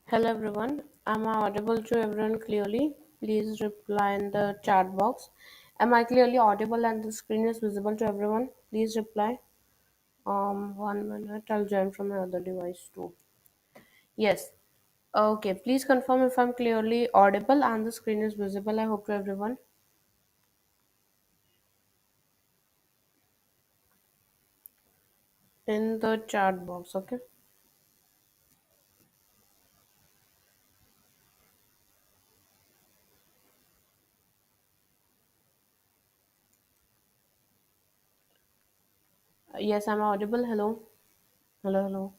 Hello everyone. Am I audible to everyone clearly? Please reply in the chat box. Am I clearly audible and the screen is visible to everyone? Please reply. 1 minute. I'll join from my other device too. Yes. Okay. Please confirm if I'm clearly audible and the screen is visible. I hope to everyone in the chat box. Okay. Yes, I'm audible. Hello. Hello. Hello.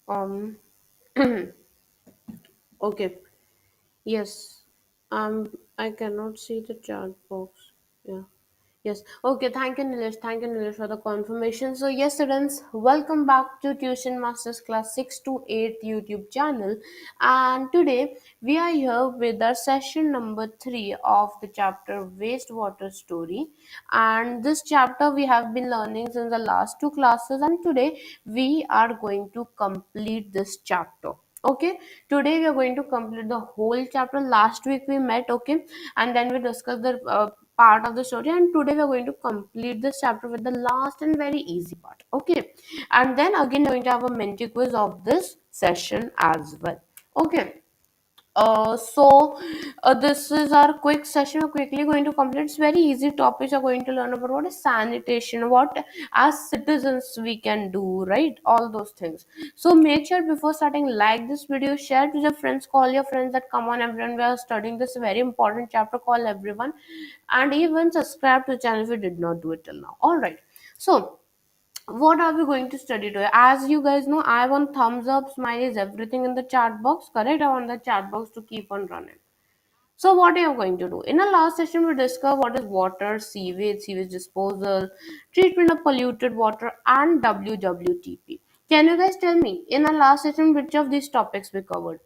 Um. Okay. Yes. I cannot see the chat box. Yeah. Yes. Okay. Thank you, Nilesh. Thank you, Nilesh, for the confirmation. So, yes, students, welcome back to Tuition Masters Class 6 to 8 YouTube channel. And today we are here with our session number 3 of the chapter Wastewater Story. And this chapter we have been learning since the last two classes, and today we are going to complete this chapter. Okay, today we are going to complete the whole chapter. Last week we met, okay, and then we discussed the part of the story, and today we are going to complete this chapter with the last and very easy part. Okay, and then again we're going to have a Menti quiz of this session as well. Okay, this is our quick session. We're quickly going to complete. It's very easy topics. We're going to learn about what is sanitation, what as citizens we can do, right? All those things. So make sure before starting, like this video, share to your friends, call your friends that come on everyone. We are studying this very important chapter. Call everyone, and even subscribe to the channel if you did not do it till now. All right. So what are we going to study today? As you guys know, I want thumbs up, smileys, everything in the chat box. Correct? I want the chat box to keep on running. So what are you going to do? In the last session, we discovered what is water, sewage disposal, treatment of polluted water, and WWTP. Can you guys tell me in the last session which of these topics we covered?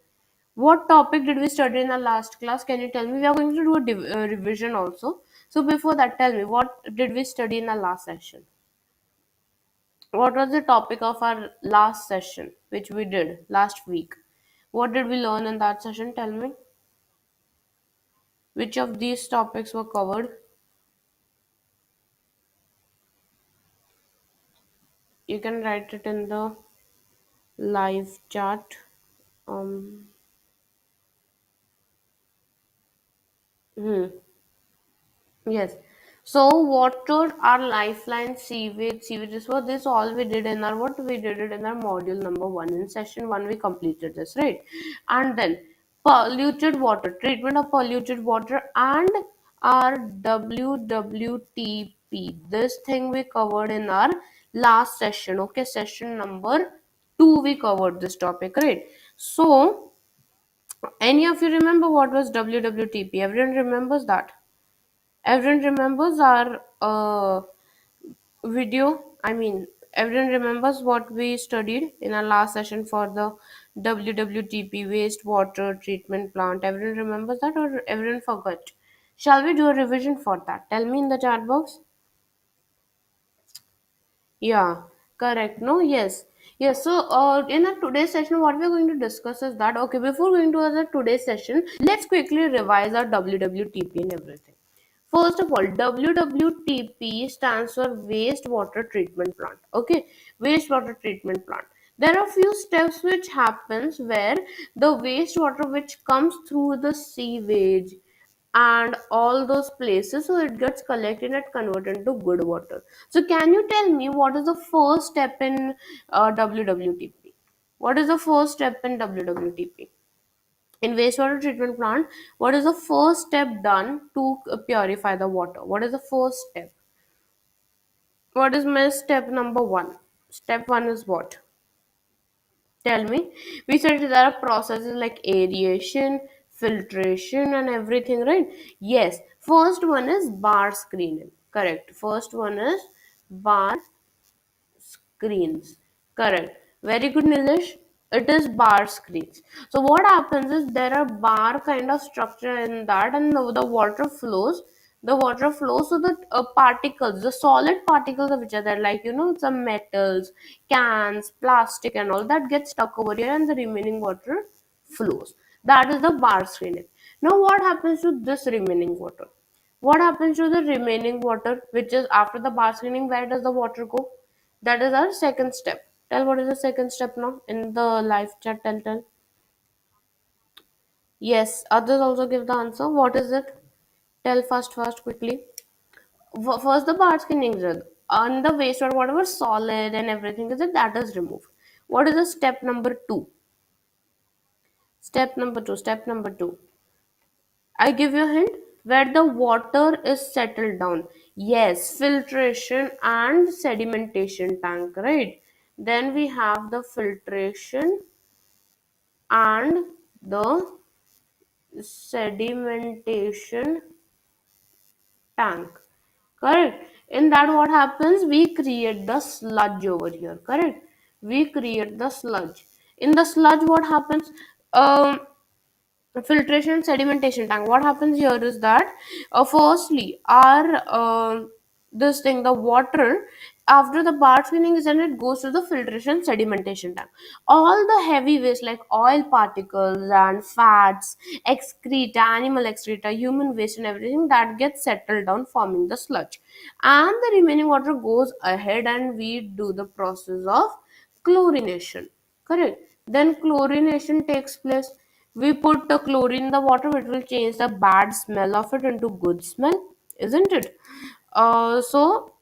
What topic did we study in the last class? Can you tell me? We are going to do a revision also. So before that, tell me what did we study in the last session? What was the topic of our last session, which we did last week? What did we learn in that session? Tell me. Which of these topics were covered? You can write it in the live chat. Um, hmm. Yes. So water, our lifeline, sewage is what this all we did in our what we did it in our module number 1. In session 1 we completed this, right? And then polluted water, treatment of polluted water, and our WWTP. This thing we covered in our last session. Okay, session number 2 we covered this topic, right? So any of you remember what was WWTP? Everyone remembers that? Everyone remembers our video. I mean, everyone remembers what we studied in our last session for the WWTP wastewater treatment plant. Everyone remembers that, or everyone forgot? Shall we do a revision for that? Tell me in the chat box. Yeah, correct. No, yes. Yes, so in our today's session, what we're going to discuss is that, okay, before going to our today's session, let's quickly revise our WWTP and everything. First of all, WWTP stands for wastewater treatment plant. Okay, wastewater treatment plant. There are few steps which happens where the wastewater which comes through the sewage and all those places, so it gets collected and converted into good water. So can you tell me what is the first step in WWTP? What is the first step in WWTP? In wastewater treatment plant, what is the first step done to purify the water? What is the first step? What is my step number 1? Step 1 is what? Tell me. We said there are processes like aeration, filtration, and everything, right? Yes. First one is bar screening. Correct. First one is bar screens. Correct. Very good, Nilesh. It is bar screens. So what happens is there are bar kind of structure in that, and the water flows The water flows, so the particles, the solid particles which are there, like some metals, cans, plastic, and all that gets stuck over here, and the remaining water flows. That is the bar screening. Now, what happens to this remaining water? What happens to the remaining water, which is after the bar screening? Where does the water go? That is our second step. Tell what is the second step now in the live chat. Tell. Yes, others also give the answer. What is it? Tell fast, quickly. First, the bar screening is done. On the waste or whatever solid and everything is it, that is removed. What is the step number two? Step number two. I give you a hint where the water is settled down. Yes, filtration and sedimentation tank, right? Then we have the filtration and the sedimentation tank. Correct. In that, what happens? We create the sludge over here. Correct. We create the sludge. In the sludge, what happens? Um, Filtration and sedimentation tank. What happens here is that firstly our this thing, the water, after the bar cleaning is done, it goes to the filtration sedimentation tank. All the heavy waste like oil particles and fats, excreta, animal excreta, human waste, and everything that gets settled down, forming the sludge, and the remaining water goes ahead and we do the process of chlorination. Correct. Then chlorination takes place. We put the chlorine in the water, it will change the bad smell of it into good smell, isn't it? So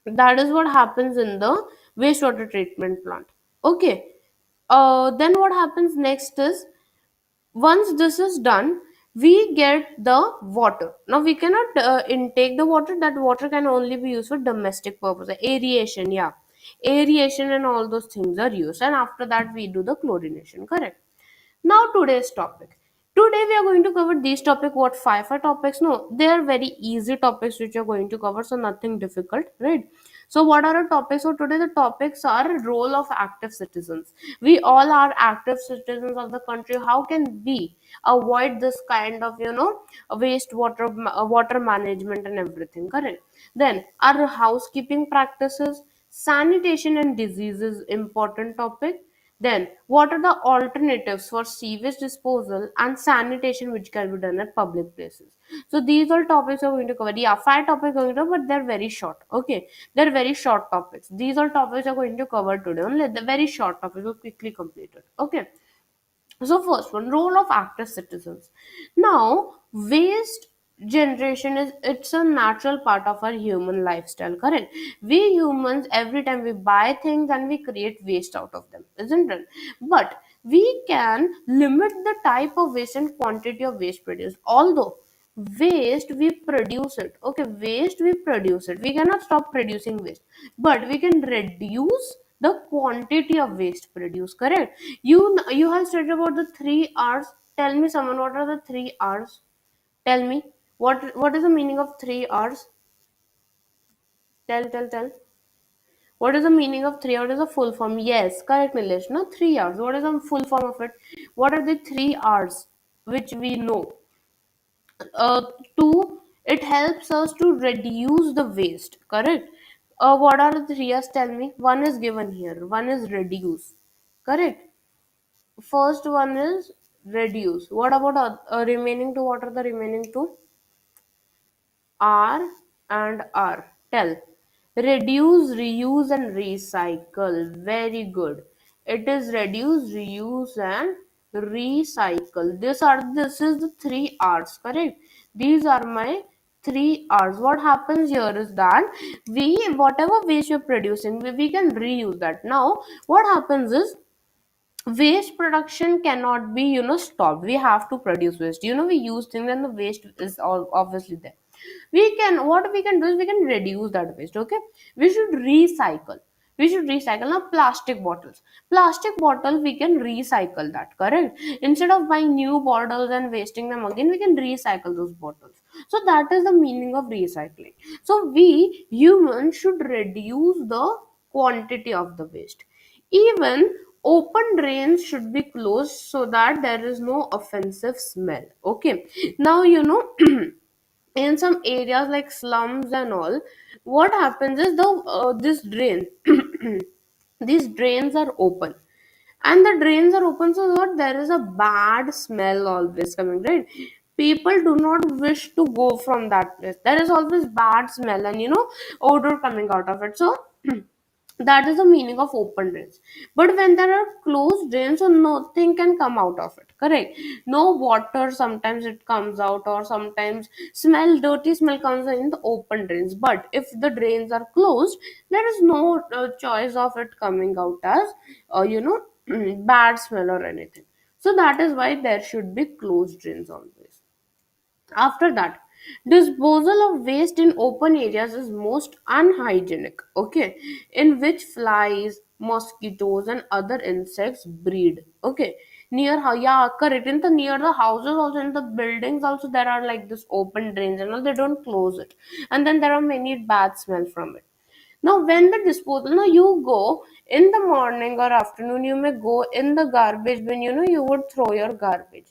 that is what happens in the wastewater treatment plant. Okay. Then what happens next is, once this is done, we get the water. Now we cannot intake the water. That water can only be used for domestic purpose, aeration. Yeah, aeration and all those things are used, and after that we do the chlorination. Correct. Now today's topic. Today we are going to cover these topic. What, five topics? No, they are very easy topics which are going to cover, so nothing difficult, right? So what are the topics? So today the topics are role of active citizens. We all are active citizens of the country. How can we avoid this kind of wastewater water management and everything? Correct. Then our housekeeping practices, sanitation and diseases, important topic. Then, what are the alternatives for sewage disposal and sanitation which can be done at public places? So these all topics are going to cover. Yeah, five topics are going to cover, but they're very short. Okay, they're very short topics. These all topics are going to cover today. Only the very short topics will quickly completed. Okay. So first one, role of active citizens. Now, waste generation is, it's a natural part of our human lifestyle, correct? We humans, every time we buy things and we create waste out of them, isn't it? But we can limit the type of waste and quantity of waste produced. Although waste we produce it, okay, waste we produce it, we cannot stop producing waste, but we can reduce the quantity of waste produced. Correct. You have studied about the 3 R's. Tell me, someone, what are the 3 R's? Tell me, what is the meaning of 3 R's? Tell. What is the meaning of three? What is the full form? Yes, correct, Nilesh. No, 3 R's. What is the full form of it? What are the 3 R's which we know? uh, Two, it helps us to reduce the waste. Correct. What are the 3 R's? Tell me. One is given here. One is reduce. Correct. First one is reduce. What about remaining two? What are the remaining two? R and R. Tell. Reduce, reuse, and recycle. Very good. It is reduce, reuse, and recycle. This is the 3 R's, correct? These are my 3 R's. What happens here is that we, whatever waste you're producing, we can reuse that. Now, what happens is, waste production cannot be stopped. We have to produce waste. We use things and the waste is all obviously there. What we can do is we can reduce that waste. Okay, we should recycle. Now, plastic bottle, we can recycle that. Correct. Instead of buying new bottles and wasting them again, we can recycle those bottles. So that is the meaning of recycling. So we humans should reduce the quantity of the waste. Even open drains should be closed so that there is no offensive smell. Okay. Now in some areas like slums and all, what happens is the this drain these drains are open, and the drains are open, so what, there is a bad smell always coming, right? People do not wish to go from that place. There is always bad smell and odor coming out of it. So that is the meaning of open drains. But when there are closed drains, so nothing can come out of it, correct? No water, sometimes it comes out, or sometimes dirty smell comes in the open drains. But if the drains are closed, there is no choice of it coming out as bad smell or anything. So that is why there should be closed drains always. After that, disposal of waste in open areas is most unhygienic, okay, in which flies, mosquitoes, and other insects breed. Okay, near how, yeah, correct. In the near the houses, also in the buildings, also there are like this open drains and all. They don't close it, and then there are many bad smell from it. Now, when the disposal, now you go in the morning or afternoon, you may go in the garbage bin, you would throw your garbage.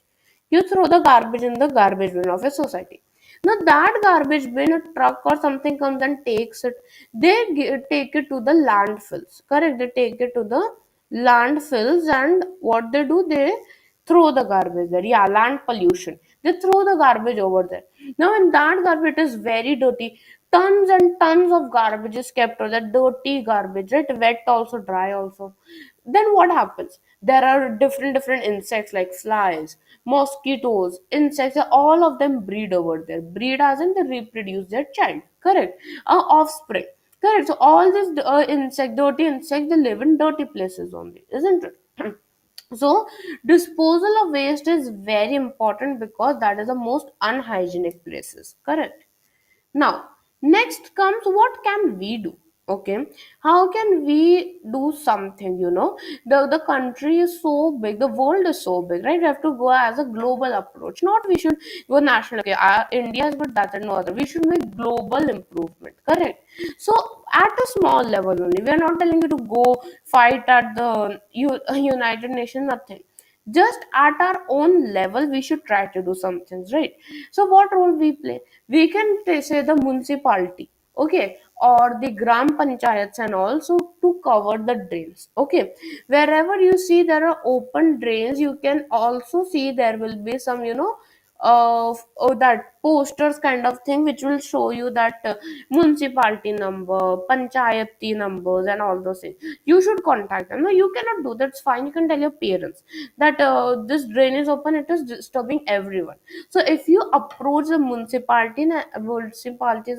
You throw the garbage in the garbage bin of a society. Now, that garbage bin, a truck or something comes and takes it. They take it to the landfills. Correct? They take it to the landfills, and what they do, they throw the garbage there. Yeah, land pollution. They throw the garbage over there. Now, in that garbage, it is very dirty. Tons and tons of garbage is kept over there. Dirty garbage, right? Wet also, dry also. Then what happens? There are different insects like flies, mosquitoes, insects. All of them breed over there. Breed as in they reproduce their child. Correct? Offspring. Correct. So all these dirty insects, they live in dirty places only, isn't it? So, disposal of waste is very important because that is the most unhygienic places. Correct. Now, next comes what can we do? Okay, how can we do something? The country is so big, the world is so big, right? We have to go as a global approach. Not we should go national. Okay, India is good, that's no other. We should make global improvement. Correct. So at a small level only, we are not telling you to go fight at the United Nations. Nothing, just at our own level we should try to do some things, right? So what role we play? We can say the municipality, okay, or the gram panchayats and also to cover the drains. Okay, wherever you see there are open drains, you can also see there will be some that posters kind of thing which will show you that municipality number, panchayati numbers, and all those things. You should contact them. No, you cannot do that's fine. You can tell your parents that this drain is open, it is disturbing everyone. So if you approach the municipalities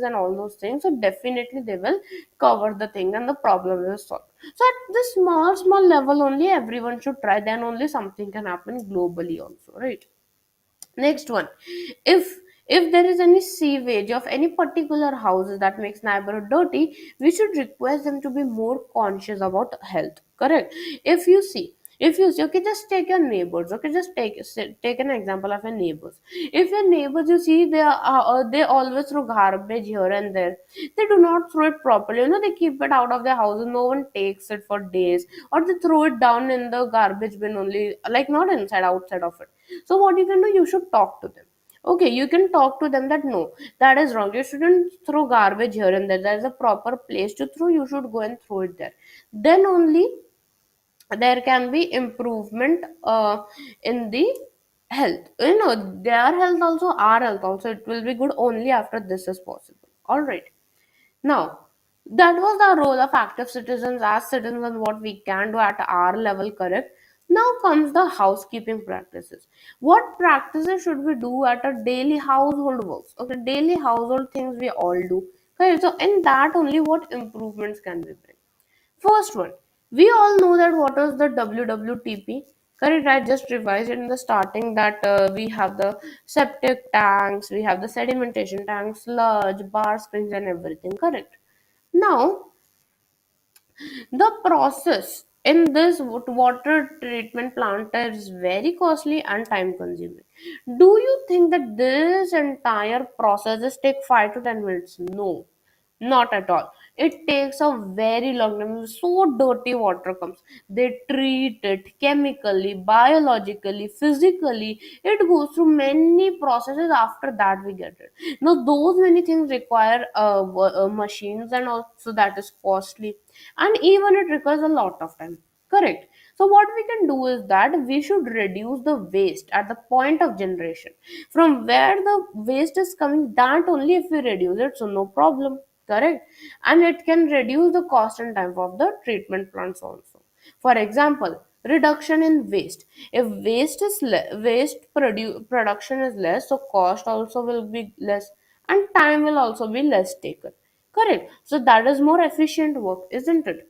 and all those things, so definitely they will cover the thing and the problem will solve. So at this small level only everyone should try, then only something can happen globally also, right? Next one, if there is any sewage of any particular houses that makes neighborhood dirty, we should request them to be more conscious about health. Correct. If you see, okay, just take your neighbors. Okay, just take an example of your neighbors. If your neighbors, you see, they always throw garbage here and there. They do not throw it properly. They keep it out of their houses. No one takes it for days, or they throw it down in the garbage bin only, like not inside, outside of it. So what you can do, you should talk to them. Okay, you can talk to them that no, that is wrong. You shouldn't throw garbage here and there. There is a proper place to throw. You should go and throw it there. Then only there can be improvement in the health. Their health also, our health also. It will be good only after this is possible. All right. Now, that was the role of active citizens as citizens and what we can do at our level, correct? Now comes the housekeeping practices. What practices should we do at a daily household works? Okay, daily household things we all do. Okay, so in that only what improvements can we bring? First one, we all know that what is the WWTP. Correct, I just revised it in the starting that we have the septic tanks, we have the sedimentation tanks, sludge, bar springs, and everything. Correct. Now, the process in this water treatment plant is very costly and time consuming. Do you think that this entire process just take 5 to 10 minutes? No. Not at all. It takes a very long time. So dirty water comes. They treat it chemically, biologically, physically. It goes through many processes. After that, we get it. Now, those many things require machines, and also that is costly, and even it requires a lot of time. Correct. So what we can do is that we should reduce the waste at the point of generation. From where the waste is coming, that only if we reduce it, so no problem. Correct. And it can reduce the cost and time of the treatment plants also. For example, reduction in waste. If production is less, so cost also will be less, and time will also be less taken. Correct. So that is more efficient work, isn't it?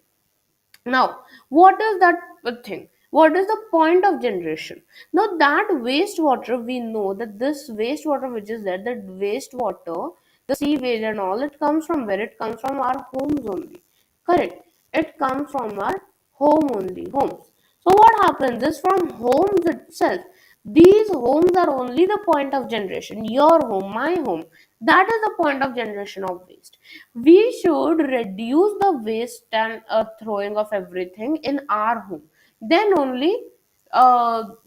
Now, what is that thing? What is the point of generation? Now, that wastewater, we know that this wastewater which is there, that wastewater, the sewage and all, it comes from where? It comes from our homes only. Correct. It comes from our home only, homes. So, what happens is from homes itself, these homes are only the point of generation. Your home, my home, that is the point of generation of waste. We should reduce the waste and throwing of everything in our home. Then only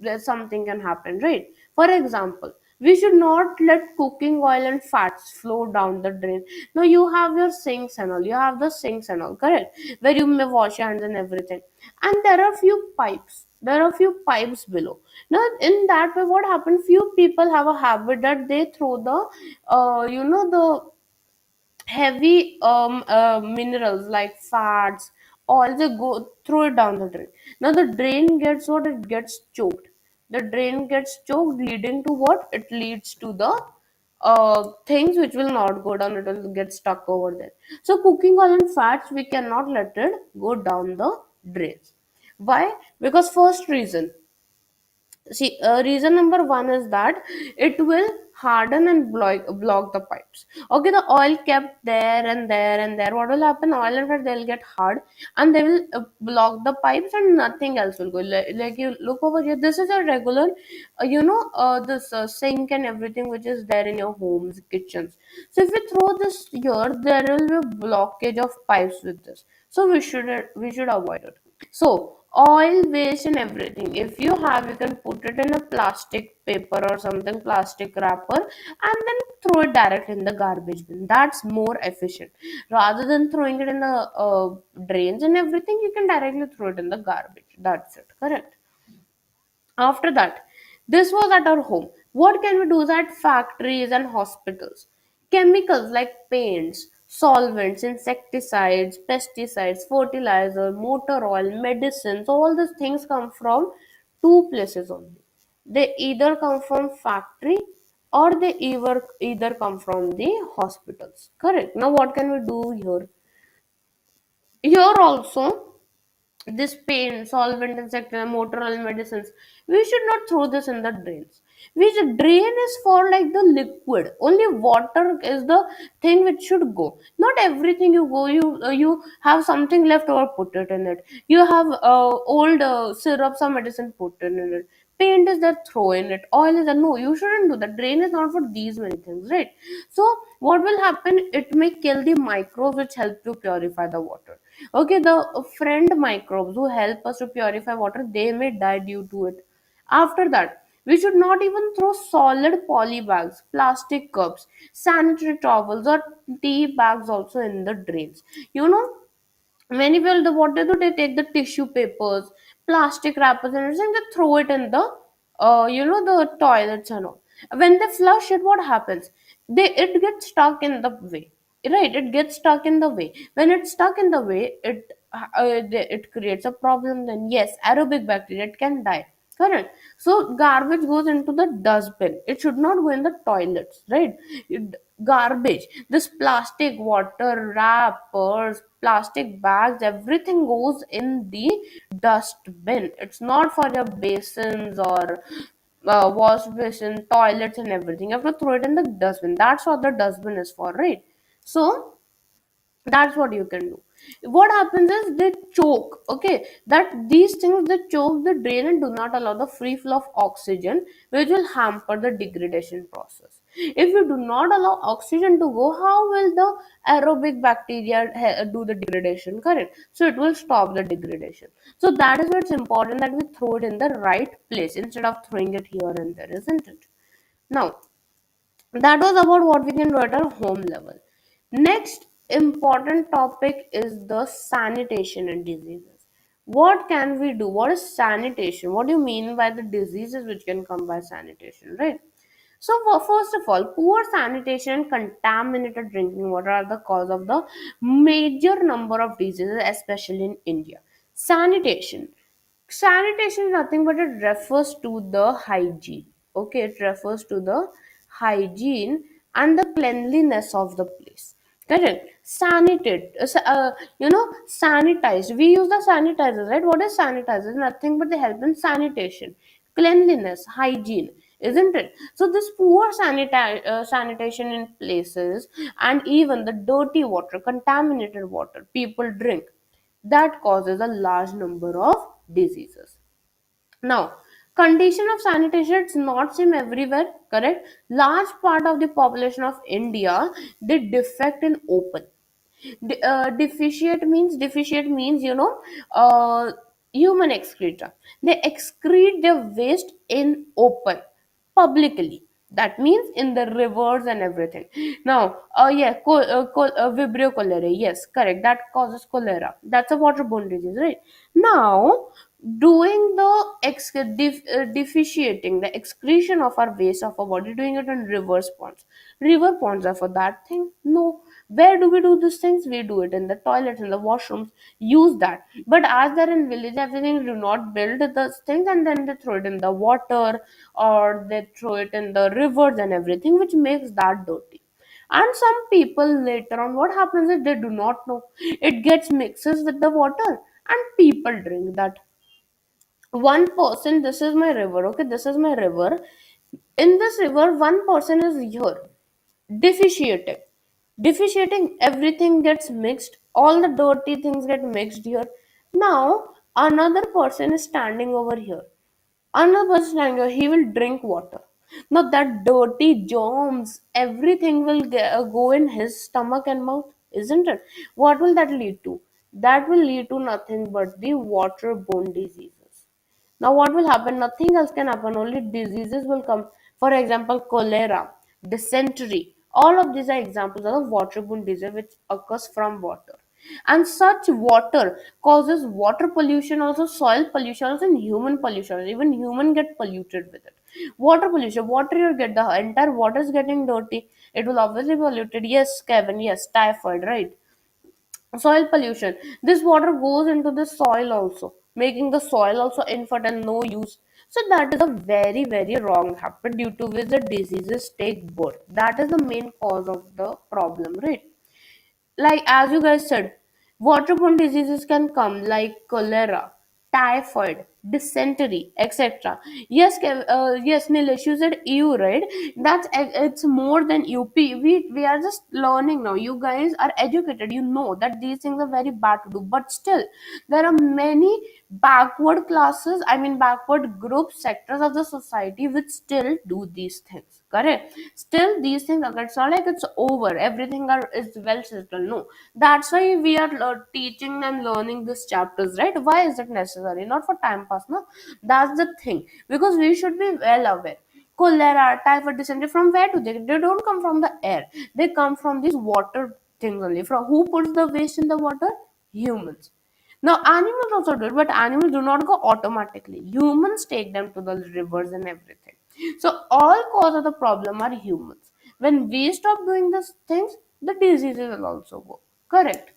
there's something can happen, right? For example, we should not let cooking oil and fats flow down the drain. Now you have your sinks and all, you have the sinks and all, correct, where you may wash your hands and everything, and there are few pipes below. Now in that way, what happens, few people have a habit that they throw the the heavy minerals like fats, oils, they go throw it down the drain. Now the drain gets what? It gets choked. The drain gets choked, leading to what? It leads to the things which will not go down, it will get stuck over there. So cooking oil and fats, we cannot let it go down the drains. Why? Because first reason, see, reason number one is that it will harden and block the pipes. Okay, the oil kept there and there and there. What will happen? Oil and fat, they'll get hard, and they will block the pipes, and nothing else will go. Like you look over here, this is a regular, this sink and everything which is there in your homes, kitchens. So if we throw this here, there will be a blockage of pipes with this. So we should avoid it. So, oil waste and everything, if you have, you can put it in a plastic paper or something, plastic wrapper, and then throw it direct in the garbage bin. That's more efficient. Rather than throwing it in the drains and everything, you can directly throw it in the garbage. That's it. Correct. After that, this was at our home. What can we do is at factories and hospitals? Chemicals like paints, solvents, insecticides, pesticides, fertilizer, motor oil, medicines, all these things come from two places only. They either come from factory, or they either come from the hospitals. Correct. Now what can we do here? Here also, this paint, solvent, insect, motor oil, medicines, we should not throw this in the drains. Which drain is for like the liquid. Only water is the thing which should go. Not everything you go. You have something left over, put it in it. You have old syrups or medicine, put it in it. Paint is there, throw in it. Oil is there. No, you shouldn't do that. Drain is not for these many things, right? So what will happen? It may kill the microbes which help to purify the water. Okay, the friend microbes who help us to purify water, they may die due to it. After that, we should not even throw solid poly bags, plastic cups, sanitary towels, or tea bags also in the drains. You know, many people, what they do, they take the tissue papers, plastic wrappers, and everything, they throw it in the the toilets and all. When they flush it, what happens? It gets stuck in the way, right? It gets stuck in the way. When it's stuck in the way, it creates a problem. Then yes, aerobic bacteria, it can die. Correct. So garbage goes into the dustbin. It should not go in the toilets, right? Garbage, this plastic water wrappers, plastic bags, everything goes in the dustbin. It's not for your basins or wash basin, toilets, and everything. You have to throw it in the dustbin. That's what the dustbin is for, right? So that's what you can do. What happens is they choke, okay, that these things, they choke the drain and do not allow the free flow of oxygen, which will hamper the degradation process. If you do not allow oxygen to go, how will the aerobic bacteria do the degradation, correct? So it will stop the degradation. So that is why it's important that we throw it in the right place instead of throwing it here and there, isn't it? Now, that was about what we can do at our home level. Next important topic is the sanitation and diseases. What can we do? What is sanitation? What do you mean by the diseases which can come by sanitation, right? So, first of all, poor sanitation and contaminated drinking water are the cause of the major number of diseases, especially in India. Sanitation. Sanitation is nothing but it refers to the hygiene. Okay, it refers to the hygiene and the cleanliness of the place. Correct. Sanitate. Sanitized. We use the sanitizer, right? What is sanitizer? Nothing but the help in sanitation, cleanliness, hygiene, isn't it? So this poor sanitation in places, and even the dirty water, contaminated water people drink, that causes a large number of diseases. Now, condition of sanitation, it's not same everywhere, correct? Large part of the population of India, they defect in open. Deficient means human excreta. They excrete their waste in open, publicly. That means in the rivers and everything. Now, Vibrio cholerae, yes, correct, that causes cholera. That's a waterborne disease, right? Now, doing the deficiating the excretion of our waste of our body, doing it in rivers, ponds. River ponds are for that thing? No. Where do we do these things? We do it in the toilets, in the washrooms. Use that. But as they're in village, everything do not build those things, and then they throw it in the water, or they throw it in the rivers and everything, which makes that dirty. And some people later on, what happens is they do not know. It gets mixes with the water, and people drink that. One person, this is my river, okay, this is my river. In this river, one person is here, deficiating. Deficiating, everything gets mixed, all the dirty things get mixed here. Now, another person is standing over here. Another person standing here, he will drink water. Now, that dirty germs, everything will go in his stomach and mouth, isn't it? What will that lead to? That will lead to nothing but the waterborne diseases. Now, what will happen? Nothing else can happen. Only diseases will come. For example, cholera, dysentery. All of these are examples of waterborne disease which occurs from water. And such water causes water pollution, also soil pollution, also and human pollution. Even human get polluted with it. Water pollution, water you get, the entire water is getting dirty. It will obviously be polluted. Yes, Kevin. Yes, typhoid, right? Soil pollution, this water goes into the soil also, making the soil also infertile, no use. So that is a very very wrong happen, due to which the diseases take birth. That is the main cause of the problem, right? Like as you guys said, waterborne diseases can come like cholera, typhoid, dysentery, etc. Yes, yes, Nilesh, you said EU, right? It's more than UP. We are just learning now. You guys are educated. You know that these things are very bad to do, but still, there are many backward classes. I mean, backward groups, sectors of the society which still do these things. Correct? Still, these things occur. It's not like it's over. Everything is well settled. No, that's why we are teaching and learning these chapters, right? Why is it necessary? Not for time pass, no. That's the thing. Because we should be well aware. Cholera, typhoid, dysentery, from where do they? They don't come from the air. They come from these water things only. From who puts the waste in the water? Humans. Now, animals also do it, but animals do not go automatically. Humans take them to the rivers and everything. So, all cause of the problem are humans. When we stop doing these things, the diseases will also go. Correct.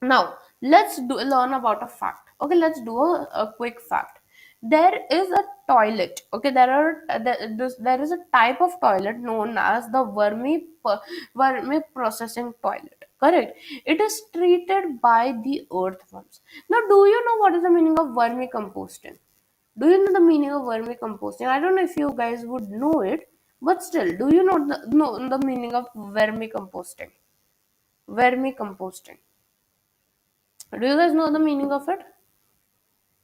Now, learn about a fact. Okay, let's do a quick fact. There is a toilet. Okay, there is a type of toilet known as the vermi processing toilet. Correct. It is treated by the earthworms. Now, do you know what is the meaning of vermicomposting? Do you know the meaning of vermicomposting? I don't know if you guys would know it, but still, do you know the meaning of vermicomposting? Vermicomposting. Do you guys know the meaning of it?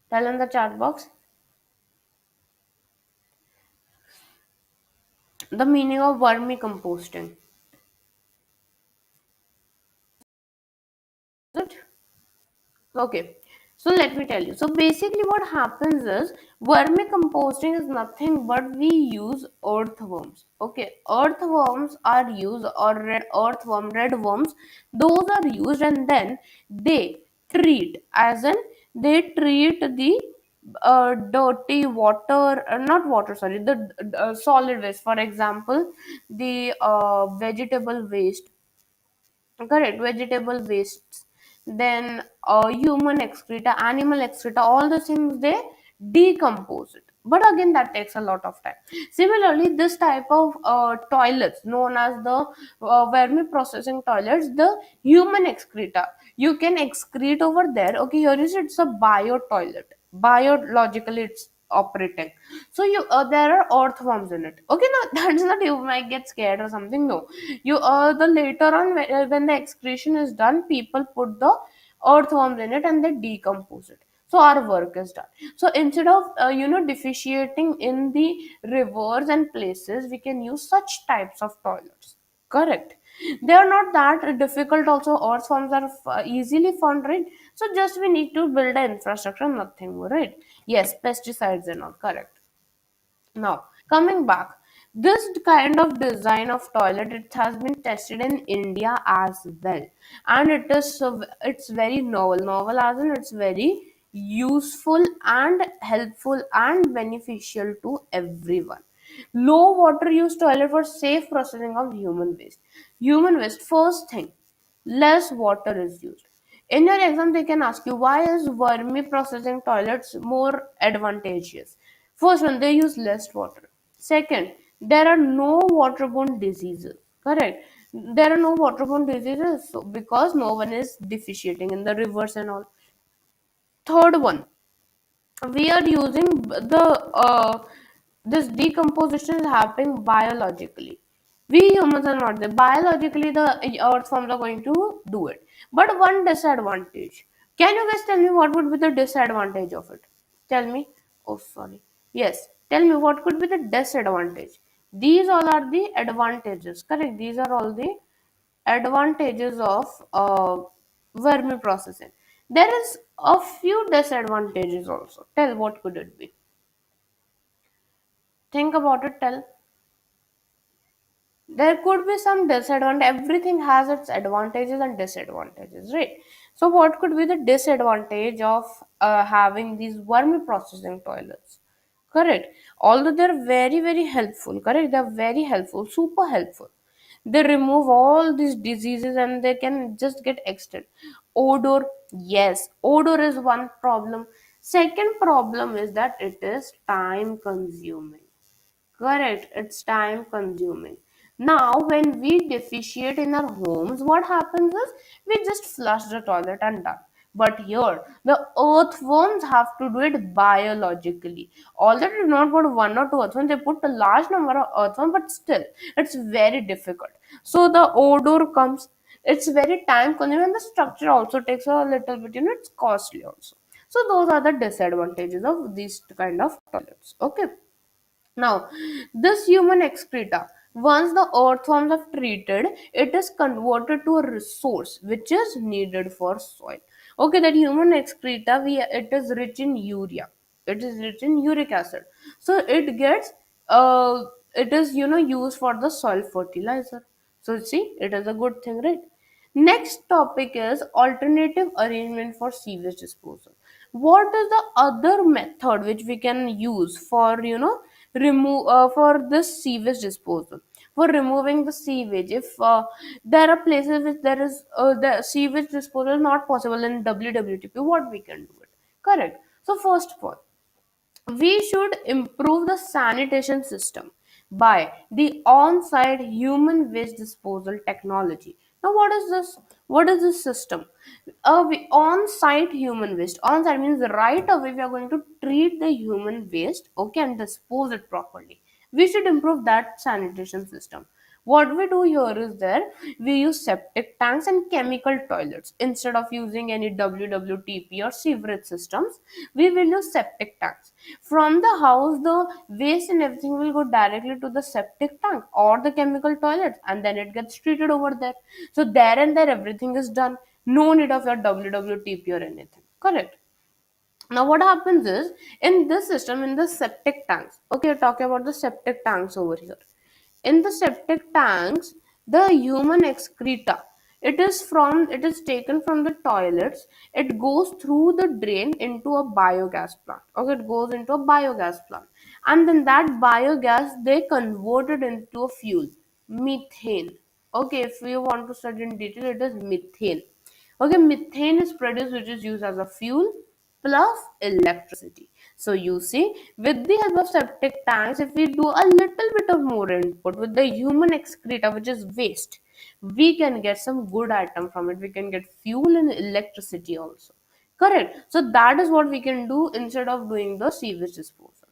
Tell in the chat box the meaning of vermicomposting. Is it? Okay, so let me tell you. So basically, what happens is vermicomposting is nothing but we use earthworms. Okay, earthworms are used, or red earthworm, red worms. Those are used, and then they treat, as in they treat the dirty water, not water, sorry, the solid waste. For example, the vegetable waste. Correct. Vegetable wastes, then human excreta, animal excreta, all the things they decompose it. But again, that takes a lot of time. Similarly, this type of toilets, known as the vermi processing toilets, the human excreta, you can excrete over there. Okay, here is it's a bio toilet. Biologically, it's operating. So you there are earthworms in it. Okay, now that's not you might get scared or something. No, you the later on when the excretion is done, people put the earthworms in it and they decompose it. So our work is done. So instead of deficiating in the rivers and places, we can use such types of toilets. Correct. They are not that difficult. Also, earthworms are easily found, right? So just we need to build an infrastructure, nothing more, right? Yes, pesticides and all. Correct. Now, coming back, this kind of design of toilet, it has been tested in India as well, and it's very novel. Novel as in it's very useful and helpful and beneficial to everyone. Low water use toilet for safe processing of human waste. Human waste, first thing, less water is used. In your exam, they can ask you why is vermi processing toilets more advantageous. First one, they use less water. Second, there are no waterborne diseases. Correct. There are no waterborne diseases because no one is deficiating in the rivers and all. Third one, we are using the this decomposition is happening biologically. We humans are not there. Biologically, the earth forms are going to do it. But one disadvantage. Can you guys tell me what would be the disadvantage of it? Tell me. Oh, sorry. Yes. Tell me what could be the disadvantage. These all are the advantages. Correct. These are all the advantages of vermi processing. There is a few disadvantages also. Tell what could it be? Think about it. Tell. There could be some disadvantage. Everything has its advantages and disadvantages, right? So what could be the disadvantage of having these vermi processing toilets? Correct. Although they're very very helpful, correct, they're very helpful, super helpful. They remove all these diseases and they can just get extinct. Odor, yes, odor is one problem. Second problem is that it is time consuming. Correct, it's time consuming. Now, when we deficiate in our homes, what happens is we just flush the toilet and done. But here, the earthworms have to do it biologically. Although they do not put one or two earthworms, they put a large number of earthworms, but still, it's very difficult. So the odor comes, it's very time consuming, and the structure also takes a little bit, it's costly also. So those are the disadvantages of these kind of toilets. Okay. Now, this human excreta, once the earthworms are treated, it is converted to a resource which is needed for soil. Okay, that human excreta, it is rich in urea. It is rich in uric acid. So it gets, it is used for the soil fertilizer. So see, it is a good thing, right? Next topic is alternative arrangement for sewage disposal. What is the other method which we can use for remove for this sewage disposal? For removing the sewage, if there are places which there is the sewage disposal not possible in WWTP, what we can do it? Correct. So first of all, we should improve the sanitation system by the on-site human waste disposal technology. Now, what is this? What is this system? On-site human waste. On-site means right away we are going to treat the human waste, okay, and dispose it properly. We should improve that sanitation system. What we do here is there we use septic tanks and chemical toilets instead of using any WWTP or sewerage systems. We will use septic tanks. From the house, the waste and everything will go directly to the septic tank or the chemical toilets, and then it gets treated over there. So there and there everything is done. No need of your WWTP or anything. Correct. Now what happens is in this system, in the septic tanks, okay, talking about the septic tanks over here. In the septic tanks, the human excreta, it is taken from the toilets, it goes through the drain into a biogas plant. Okay, it goes into a biogas plant. And then that biogas they convert it into a fuel, methane. Okay, if you want to study in detail, it is methane. Okay, methane is produced which is used as a fuel plus electricity. So you see, with the help of septic tanks, if we do a little bit of more input with the human excreta, which is waste, we can get some good item from it. We can get fuel and electricity also. Correct. So that is what we can do instead of doing the sewage disposal.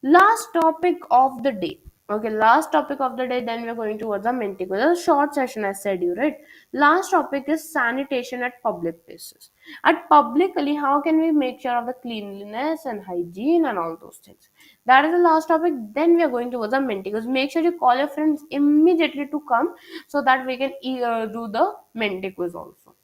Last topic of the day. Okay, last topic of the day, then we're going towards a Menti. A short session, I said you, right? Last topic is sanitation at public places. At publicly, how can we make sure of the cleanliness and hygiene and all those things? That is the last topic. Then we are going towards a Menti. Make sure you call your friends immediately to come so that we can do the Menti quiz also.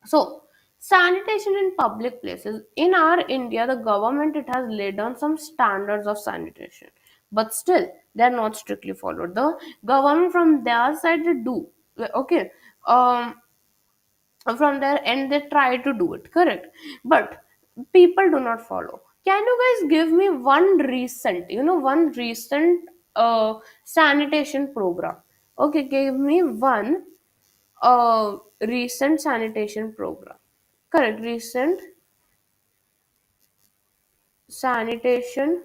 So, sanitation in public places. In our India, the government it has laid down some standards of sanitation, but still they are not strictly followed. The government from their side they do okay. From their end they try to do it correct, but people do not follow. Can you guys give me one recent, one recent sanitation program? Okay, give me one recent sanitation program. Correct, recent sanitation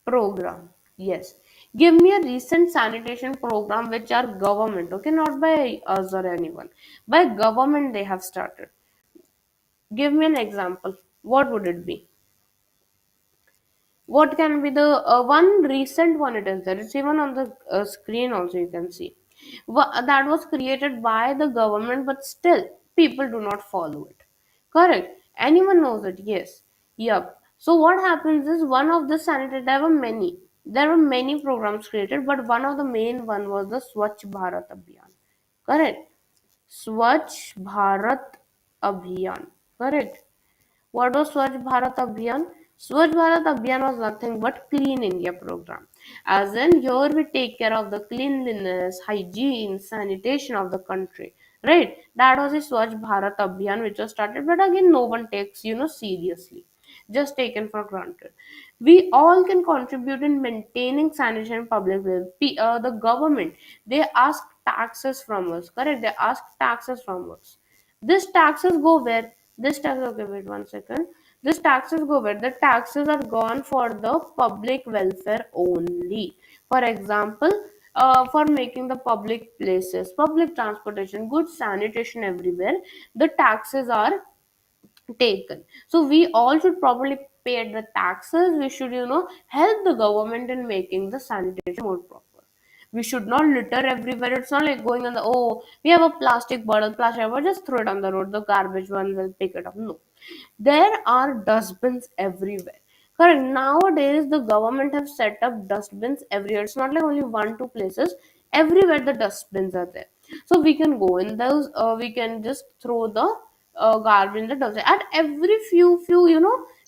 program. Yes. Give me a recent sanitation program which are government, okay, not by us or anyone. By government they have started. Give me an example. What would it be? What can be the one recent one it is there? It's even on the screen also you can see. That was created by the government, but still people do not follow it. Correct. Anyone knows it? Yes. Yep. So what happens is one of the sanitary there were many. There were many programs created, but one of the main one was the Swachh Bharat Abhiyan. Correct. Swachh Bharat Abhiyan. Correct. What was Swachh Bharat Abhiyan? Swachh Bharat Abhiyan was nothing but Clean India program. As in, here we take care of the cleanliness, hygiene, sanitation of the country. Right? That was a Swachh Bharat Abhiyan which was started, but again, no one takes, seriously. Just taken for granted. We all can contribute in maintaining sanitation in public places. The government, they ask taxes from us. Correct? They ask taxes from us. This taxes go where? This tax, okay, wait 1 second. This taxes go where? The taxes are gone for the public welfare only. For example, for making the public places, public transportation, good sanitation everywhere, the taxes are taken. So we all should probably pay the taxes. We should, help the government in making the sanitation more proper. We should not litter everywhere. It's not like going on the we have a plastic bottle, plastic bottle, just throw it on the road. The garbage one will pick it up. No, there are dustbins everywhere. Correct. Nowadays, the government have set up dustbins everywhere. It's not like only one, two places. Everywhere the dustbins are there. So we can go in those. We can just throw the garbage in the dustbin. At every few,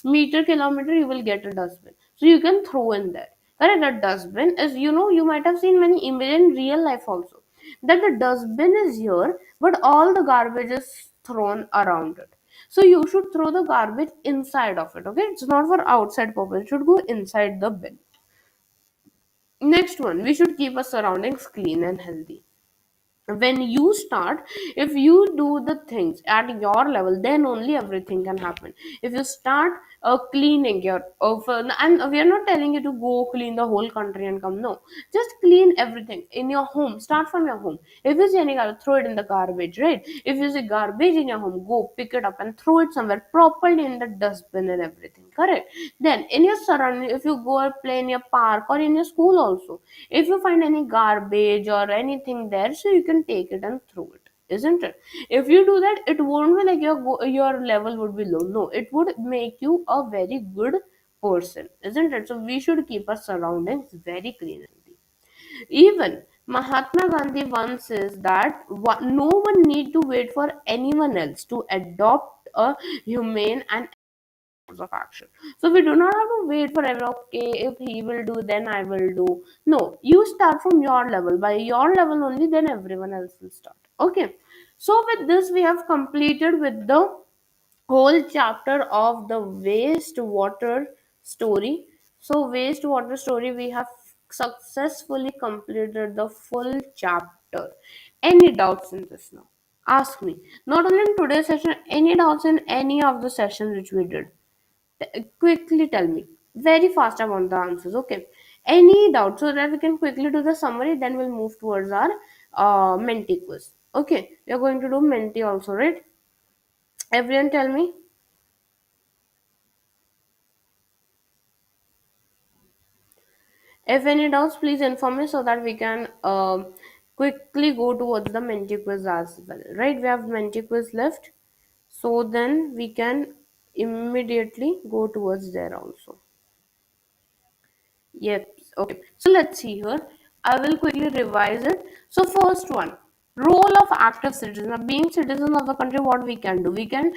meter kilometer, you will get a dustbin. So you can throw in there. Correct. A dustbin is, you might have seen many images in real life also. That the dustbin is here, but all the garbage is thrown around it. So you should throw the garbage inside of it. Okay, it's not for outside purpose. It should go inside the bin. Next one, we should keep our surroundings clean and healthy. When you start, if you do the things at your level, then only everything can happen. If you start cleaning your and we are not telling you to go clean the whole country and come, no, just clean everything in your home. Start from your home. If you see any garbage, throw it in the garbage, right? If you see garbage in your home, go pick it up and throw it somewhere properly in the dustbin and everything, correct? Then in your surrounding, if you go and play in your park or in your school also, if you find any garbage or anything there, so you can take it and throw it, isn't it? If you do that, it won't be like your level would be low. No, it would make you a very good person, isn't it? So we should keep our surroundings very clean and neat. Even Mahatma Gandhi once says that no one need to wait for anyone else to adopt a humane and of action. So we do not have to wait for everyone. Okay, if he will do, then I will do. No, you start from your level. By your level only, then everyone else will start. Okay. So with this, we have completed with the whole chapter of the wastewater story. So wastewater story, we have successfully completed the full chapter. Any doubts in this now? Ask me. Not only in today's session, any doubts in any of the sessions which we did. Quickly tell me. Very fast, I want the answers. Okay. Any doubt so that we can quickly do the summary, then we'll move towards our Menti quiz. Okay. We are going to do Menti also, right? Everyone tell me. If any doubts, please inform me so that we can quickly go towards the Menti quiz as well. Right? We have Menti quiz left. So then we can immediately go towards there also. Yep. Okay. So let's see here. I will quickly revise it. So first one, role of active citizen. Now, being citizen of the country, what we can do? We can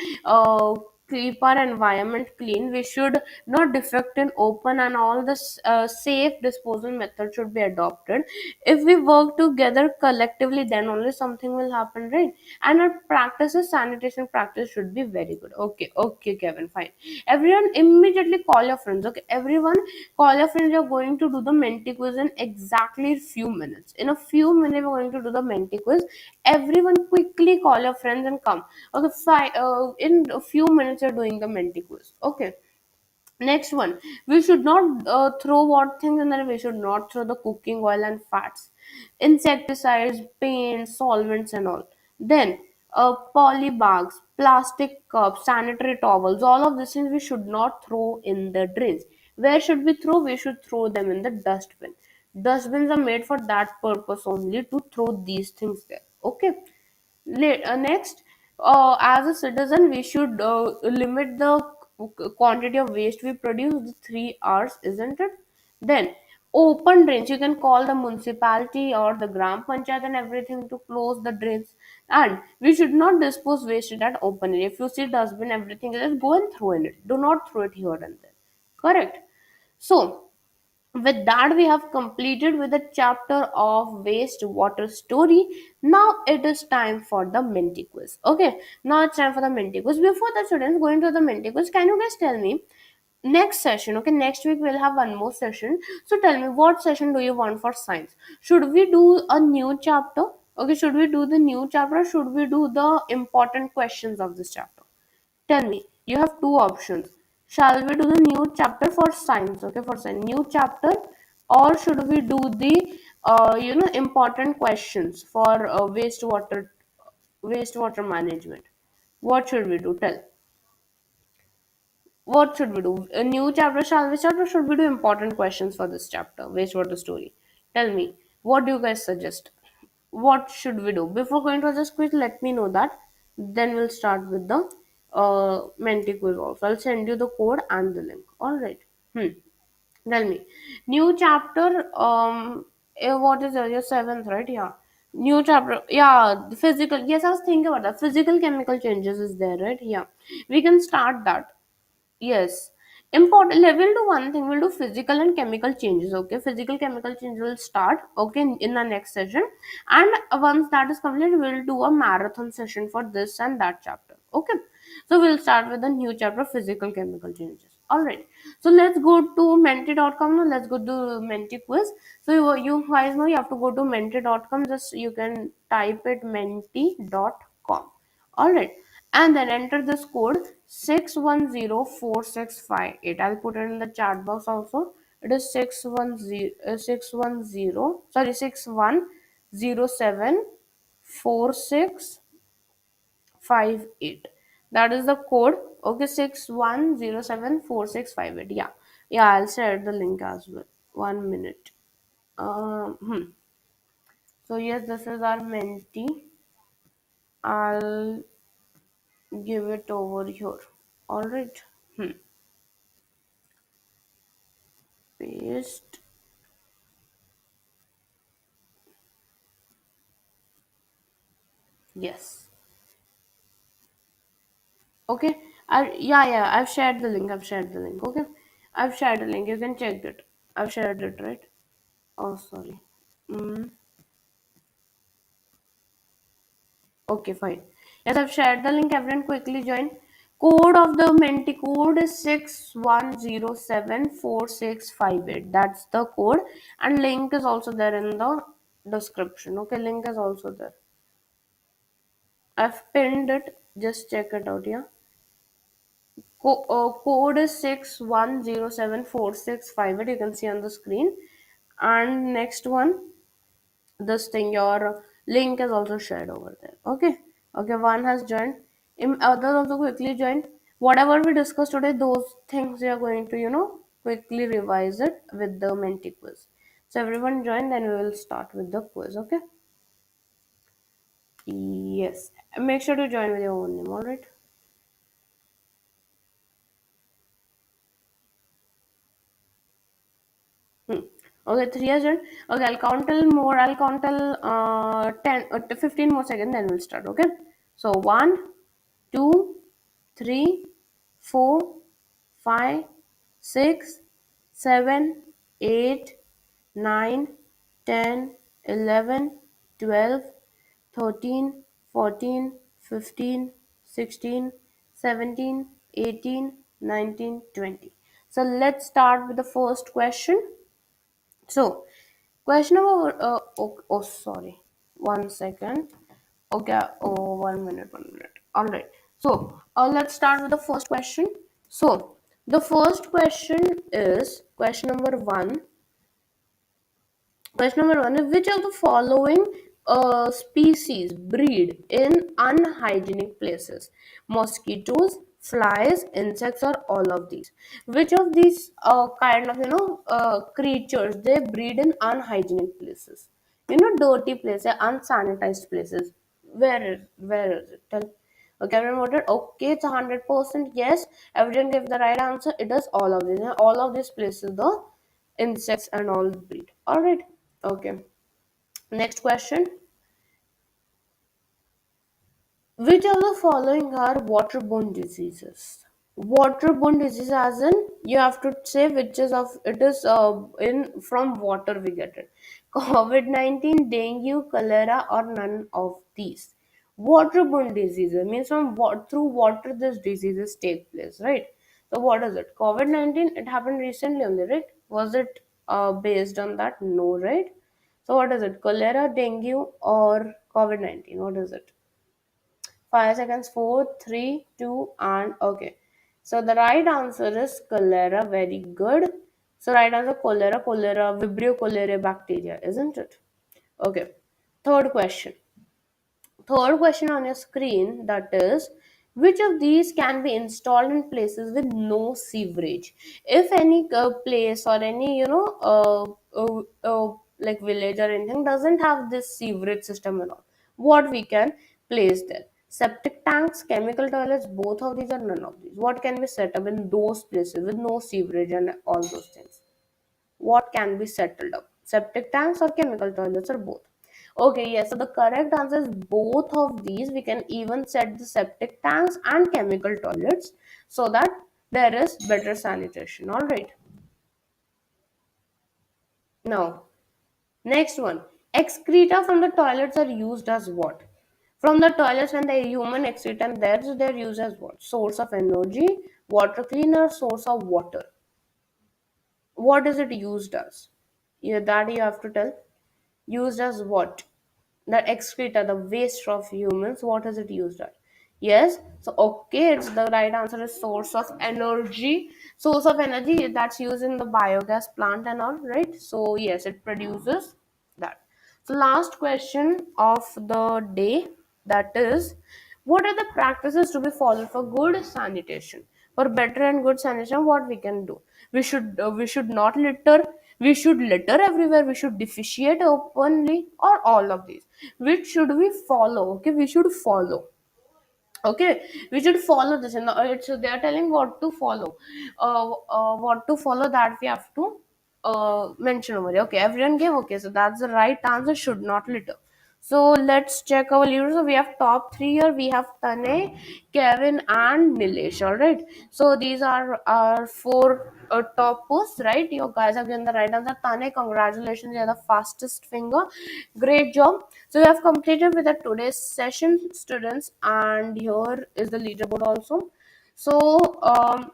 keep our environment clean. We should not defect in open, and all this safe disposal method should be adopted. If we work together collectively, then only something will happen, right? And our practices, sanitation practice should be very good. Okay. Okay, Kevin. Fine. Everyone immediately call your friends. Okay. Everyone call your friends. You're going to do the Menti quiz in exactly few minutes. In a few minutes, we're going to do the Menti quiz. Everyone quickly call your friends and come. Okay, fine. In a few minutes, you're doing the Menti quiz. Okay. Next one, we should not throw what things, and then we should not throw the cooking oil and fats, insecticides, paints, solvents, and all. Then poly bags, plastic cups, sanitary towels, all of these things we should not throw in the drains. Where should we throw? We should throw them in the dustbin. Dustbins are made for that purpose only, to throw these things there. Okay. Next, as a citizen, we should limit the quantity of waste we produce, the 3 hours, isn't it? Then, open drains. You can call the municipality or the gram panchayat and everything to close the drains. And we should not dispose waste in that open area. If you see dustbin, everything, just go and throw in it. Do not throw it here and there. Correct. So, with that, we have completed with the chapter of wastewater story. Now it is time for the Menti quiz. Okay, now it's time for the Menti quiz. Before the students going to the Menti quiz, can you guys tell me next session? Okay, next week we'll have one more session. So tell me, what session do you want for science? Should we do a new chapter? Okay, should we do the new chapter, or should we do the important questions of this chapter? Tell me, you have two options. Shall we do the new chapter for science? Okay, for science, new chapter, or should we do the important questions for wastewater management? What should we do? Tell. What should we do? A new chapter shall we start, or should we do important questions for this chapter, wastewater story? Tell me, what do you guys suggest? What should we do? Before going to this quiz, let me know that. Then we'll start with the Menti quiz also. I'll send you the code and the link. All right. Tell me, new chapter. What is your seventh, right? Yeah. New chapter. Yeah, the physical. Yes, I was thinking about that. Physical chemical changes is there, right? Yeah, we can start that. Yes. Important. We'll do one thing. We'll do physical and chemical changes. Okay. Physical chemical changes will start. Okay. In the next session. And once that is completed, we'll do a marathon session for this and that chapter. Okay. So we'll start with the new chapter, physical chemical changes. All right. So let's go to menti.com now. Let's go to Menti quiz. So you guys know you have to go to menti.com. Just you can type it menti.com. All right. And then enter this code 6104658. I'll put it in the chat box also. It is 61074658. That is the code. Okay, 61074658. Yeah. Yeah, I'll share the link as well. 1 minute. Hmm. So yes, this is our Menti. I'll give it over here. All right. Hmm. Paste. Yes. Okay. I've shared the link. I've shared the link. Okay. I've shared the link. You can check it. I've shared it, right? Oh, sorry. Mm, okay, fine. Yes, I've shared the link. Everyone quickly join. Code of the Menti code is 61074658. That's the code. And link is also there in the description. Okay, link is also there. I've pinned it. Just check it out, yeah. Code is 61074658. You can see on the screen. And next one, this thing, your link is also shared over there. Okay. Okay, one has joined. Others also quickly join. Whatever we discussed today, those things we are going to, quickly revise it with the Menti quiz. So everyone join, then we will start with the quiz. Okay. Yes. Make sure to join with your own name. All right. Hmm. Okay, 3 has done. Okay, I'll count till more. I'll count till 10, 15 more seconds, then we'll start. Okay. So 1, 2, 3, 4, 5, 6, 7, 8, 9, 10, 11, 12, 13, 14, 15, 16, 17, 18, 19, 20. So let's start with the first question. So, question number, sorry, 1 second. Okay, oh, 1 minute, 1 minute. All right. So, let's start with the first question. So, the first question is question number one. Question number one is, which of the following species breed in unhygienic places? Mosquitoes, flies, insects, or all of these? Which of these kind of creatures they breed in unhygienic places? Dirty places, unsanitized places. Where is it? Tell. Okay, everyone voted. Okay, it's 100% yes. Everyone gave the right answer. It is all of these. All of these places, the insects and all breed. All right. Okay. Next question. Which of the following are waterborne diseases? Waterborne disease, as in you have to say which is of it is in from water we get it. COVID-19, dengue, cholera, or none of these. Waterborne diseases means through water these diseases take place, right? So what is it? COVID-19. It happened recently only, right? Was it based on that? No, right? So what is it? Cholera, dengue, or COVID-19? What is it? 5 seconds. 4, 3, 2, and okay. So the right answer is cholera. Very good. So right answer cholera, Vibrio cholerae bacteria, isn't it? Okay. Third question. Third question on your screen, that is, which of these can be installed in places with no sewerage? If any place or any like village or anything doesn't have this sewerage system and all, what we can place there? Septic tanks, chemical toilets, both of these or none of these? What can be set up in those places with no sewerage and all those things? What can be settled up? Septic tanks or chemical toilets or both? Okay, yes. So the correct answer is both of these. We can even set the septic tanks and chemical toilets so that there is better sanitation. All right. Now, next one. Excreta from the toilets are used as what? From the toilets when the human exit, and there's their use as what? Source of energy, water cleaner, source of water. What is it used as? Yeah, that you have to tell. Used as what? That excreta, the waste of humans, what is it used at? Yes, so okay, it's the right answer is source of energy. Source of energy that's used in the biogas plant and all, right? So yes, it produces that. So last question of the day, that is, what are the practices to be followed for good sanitation? For better and good sanitation, what we can do? We should not litter. We should litter everywhere. We should defecate openly, or all of these. Which should we follow? Okay, we should follow. Okay, we should follow this. And it's they are telling what to follow. What to follow, that we have to mention over here. Okay, everyone gave. Okay, so that's the right answer. Should not litter. So let's check our leaders. So we have top three here. We have Tane, Kevin, and Nilesh. All right. So these are our four top posts, right? You guys have given the right answer. Tane, congratulations. You're the fastest finger. Great job. So we have completed with the today's session, students, and here is the leaderboard also. So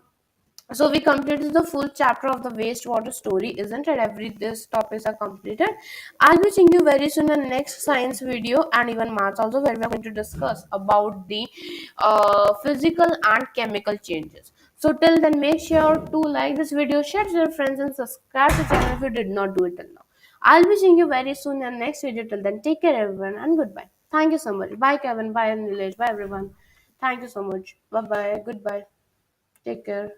so we completed the full chapter of the wastewater story, isn't it? Every these topics are completed. I'll be seeing you very soon in the next science video and even maths also, where we are going to discuss about the physical and chemical changes. So till then, make sure to like this video, share to your friends, and subscribe to the channel if you did not do it till now. I'll be seeing you very soon in the next video. Till then, take care everyone and goodbye. Thank you so much. Bye Kevin. Bye Nilesh. Bye everyone. Thank you so much. Bye bye. Goodbye. Take care.